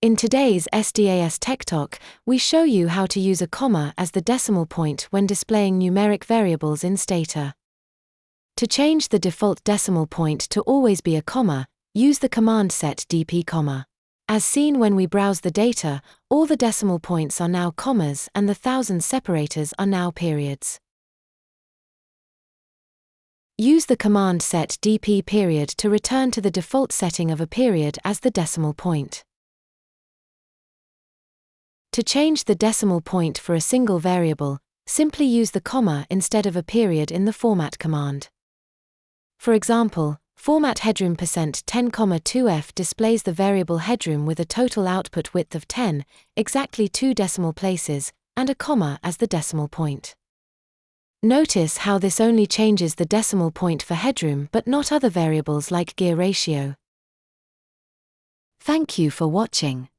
In today's SDAS TechTok, we show you how to use a comma as the decimal point when displaying numeric variables in Stata. To change the default decimal point to always be a comma, use the command set dp comma. As seen when we browse the data, all the decimal points are now commas and the thousand separators are now periods. Use the command set dp period to return to the default setting of a period as the decimal point. To change the decimal point for a single variable, simply use the comma instead of a period in the format command. For example, format headroom %10,2f displays the variable headroom with a total output width of 10, exactly 2 decimal places, and a comma as the decimal point. Notice how this only changes the decimal point for headroom but not other variables like gear ratio. Thank you for watching.